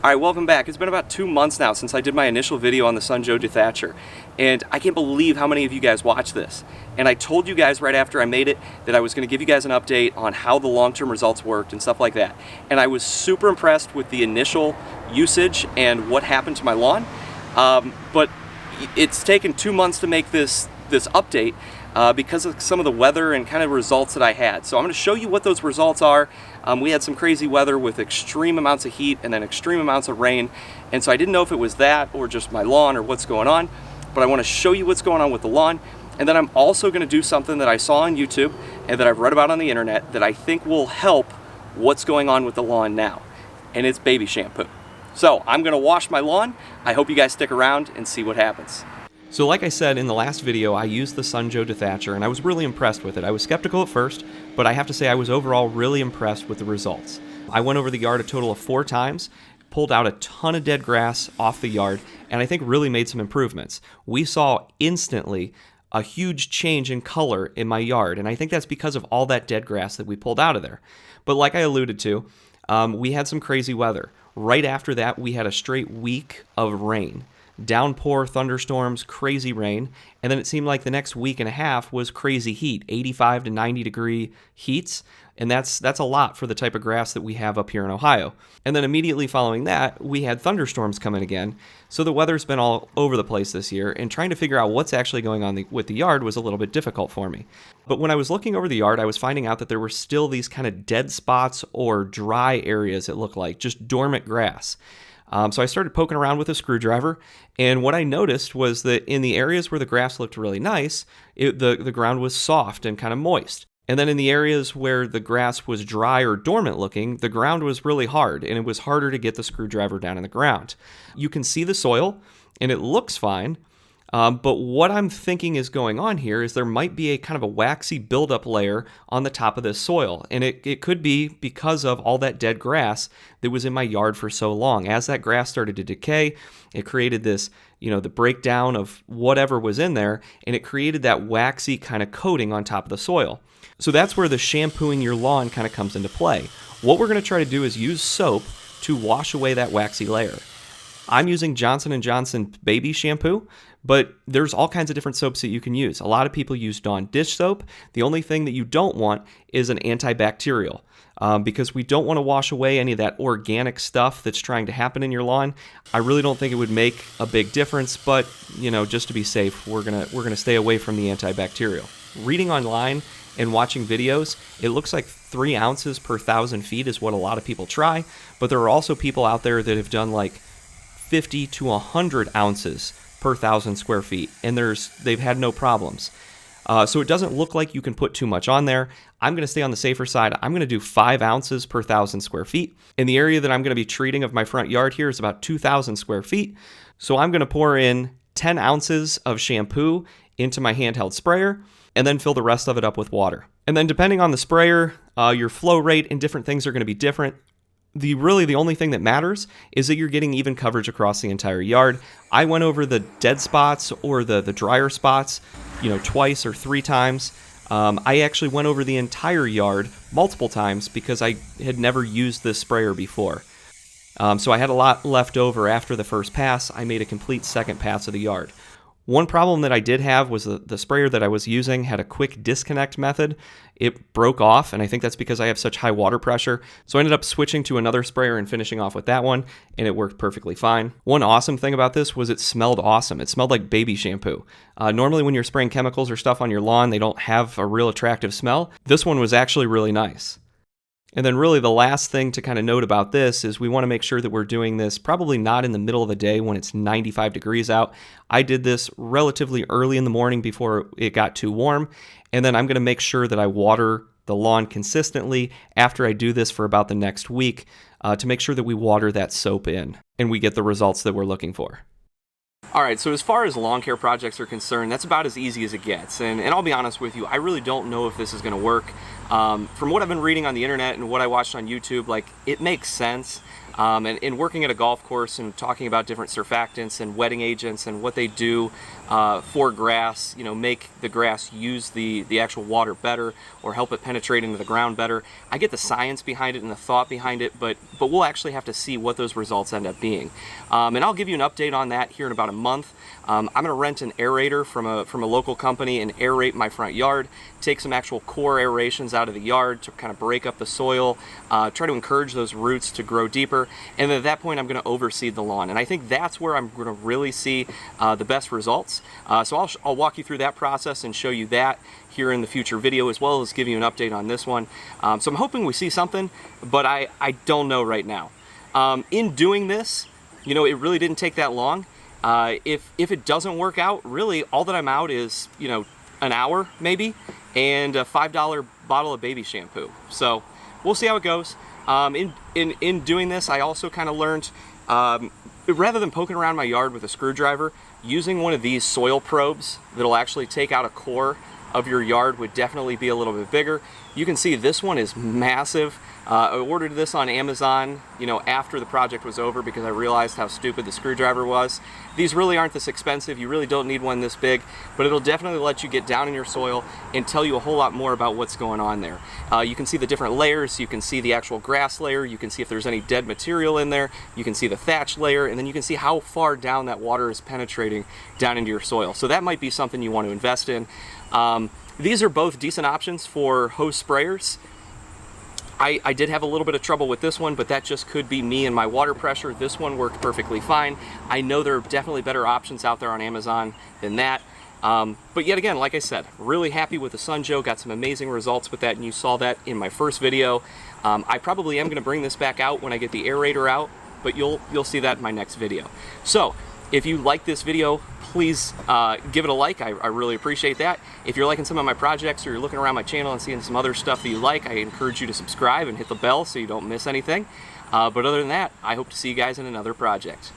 Alright, welcome back. It's been about 2 months now since I did my initial video on the Sunjoe Dethatcher, and I can't believe how many of you guys watched this. And I told you guys right after I made it that I was going to give you guys an update on how the long-term results worked and stuff like that. And I was super impressed with the initial usage and what happened to my lawn. But it's taken 2 months to make this update because of some of the weather and kind of results that I had. So I'm going to show you what those results are. We had some crazy weather with extreme amounts of heat and then extreme amounts of rain, and so I didn't know if it was that or just my lawn or what's going on, but I want to show you what's going on with the lawn. And then I'm also going to do something that I saw on YouTube and that I've read about on the internet that I think will help what's going on with the lawn now, and it's baby shampoo. So I'm going to wash my lawn. I hope you guys stick around and see what happens. So like I said in the last video, I used the Sunjoe Dethatcher and I was really impressed with it. I was skeptical at first, but I have to say I was overall really impressed with the results. I went over the yard a total of 4 times, pulled out a ton of dead grass off the yard, and I think really made some improvements. We saw instantly a huge change in color in my yard, and I think that's because of all that dead grass that we pulled out of there. But like I alluded to, we had some crazy weather. Right after that, we had a straight week of rain. Downpour, thunderstorms, crazy rain, and then it seemed like the next week and a half was crazy heat, 85 to 90 degree heats, and that's a lot for the type of grass that we have up here in Ohio. And then immediately following that, we had thunderstorms coming again, so the weather's been all over the place this year, and trying to figure out what's actually going on with the yard was a little bit difficult for me. But when I was looking over the yard, I was finding out that there were still these kind of dead spots or dry areas, it looked like, just dormant grass. So I started poking around with a screwdriver, and what I noticed was that in the areas where the grass looked really nice, the ground was soft and kind of moist. And then in the areas where the grass was dry or dormant looking, the ground was really hard, and it was harder to get the screwdriver down in the ground. You can see the soil, and it looks fine, but what I'm thinking is going on here is there might be a kind of a waxy buildup layer on the top of this soil. And it could be because of all that dead grass that was in my yard for so long. As that grass started to decay, it created this, the breakdown of whatever was in there, and it created that waxy kind of coating on top of the soil. So that's where the shampooing your lawn kind of comes into play. What we're going to try to do is use soap to wash away that waxy layer. I'm using Johnson & Johnson baby shampoo, but there's all kinds of different soaps that you can use. A lot of people use Dawn dish soap. The only thing that you don't want is an antibacterial because we don't want to wash away any of that organic stuff that's trying to happen in your lawn. I really don't think it would make a big difference, but just to be safe, we're gonna stay away from the antibacterial. Reading online and watching videos, it looks like 3 ounces per 1,000 feet is what a lot of people try, but there are also people out there that have done like 50 to 100 ounces per 1,000 square feet, and they've had no problems. So it doesn't look like you can put too much on there. I'm going to stay on the safer side. I'm going to do 5 ounces per 1,000 square feet. And the area that I'm going to be treating of my front yard here is about 2,000 square feet. So I'm going to pour in 10 ounces of shampoo into my handheld sprayer and then fill the rest of it up with water. And then depending on the sprayer, your flow rate and different things are going to be different. The only thing that matters is that you're getting even coverage across the entire yard. I went over the dead spots or the drier spots, twice or 3 times. I actually went over the entire yard multiple times because I had never used this sprayer before. So I had a lot left over after the first pass. I made a complete second pass of the yard. One problem that I did have was the sprayer that I was using had a quick disconnect method. It broke off, and I think that's because I have such high water pressure. So I ended up switching to another sprayer and finishing off with that one, and it worked perfectly fine. One awesome thing about this was it smelled awesome. It smelled like baby shampoo. Normally when you're spraying chemicals or stuff on your lawn, they don't have a real attractive smell. This one was actually really nice. And then really the last thing to kind of note about this is we want to make sure that we're doing this probably not in the middle of the day when it's 95 degrees out. I did this relatively early in the morning before it got too warm. And then I'm going to make sure that I water the lawn consistently after I do this for about the next week to make sure that we water that soap in and we get the results that we're looking for. Alright, so as far as lawn care projects are concerned, that's about as easy as it gets. And I'll be honest with you, I really don't know if this is going to work. From what I've been reading on the internet and what I watched on YouTube, it makes sense. And working at a golf course and talking about different surfactants and wetting agents and what they do for grass, you know, make the grass use the actual water better or help it penetrate into the ground better. I get the science behind it and the thought behind it, but we'll actually have to see what those results end up being. And I'll give you an update on that here in about a month. I'm going to rent an aerator from a local company and aerate my front yard, take some actual core aerations out of the yard to kind of break up the soil, try to encourage those roots to grow deeper, and then at that point I'm going to overseed the lawn. And I think that's where I'm going to really see the best results. So I'll walk you through that process and show you that here in the future video, as well as give you an update on this one. So I'm hoping we see something, but I don't know right now. In doing this, you know, it really didn't take that long. If it doesn't work out, really all that I'm out is, you know, an hour maybe, and a $5 bottle of baby shampoo. So we'll see how it goes. In doing this, I also kind of learned, rather than poking around my yard with a screwdriver, using one of these soil probes that'll actually take out a core of your yard would definitely be a little bit bigger. You can see this one is massive. I ordered this on Amazon, you know, after the project was over because I realized how stupid the screwdriver was. These really aren't this expensive. You really don't need one this big, but it'll definitely let you get down in your soil and tell you a whole lot more about what's going on there. You can see the different layers. You can see the actual grass layer. You can see if there's any dead material in there. You can see the thatch layer, and then you can see how far down that water is penetrating down into your soil. So that might be something you want to invest in. These are both decent options for hose sprayers. I did have a little bit of trouble with this one, but that just could be me and my water pressure. This one worked perfectly fine. I know there are definitely better options out there on Amazon than that. But yet again, like I said, really happy with the Sunjoe. Got some amazing results with that, and you saw that in my first video. I probably am going to bring this back out when I get the aerator out, but you'll see that in my next video. So if you like this video, please give it a like. I really appreciate that. If you're liking some of my projects or you're looking around my channel and seeing some other stuff that you like, I encourage you to subscribe and hit the bell so you don't miss anything. But other than that, I hope to see you guys in another project.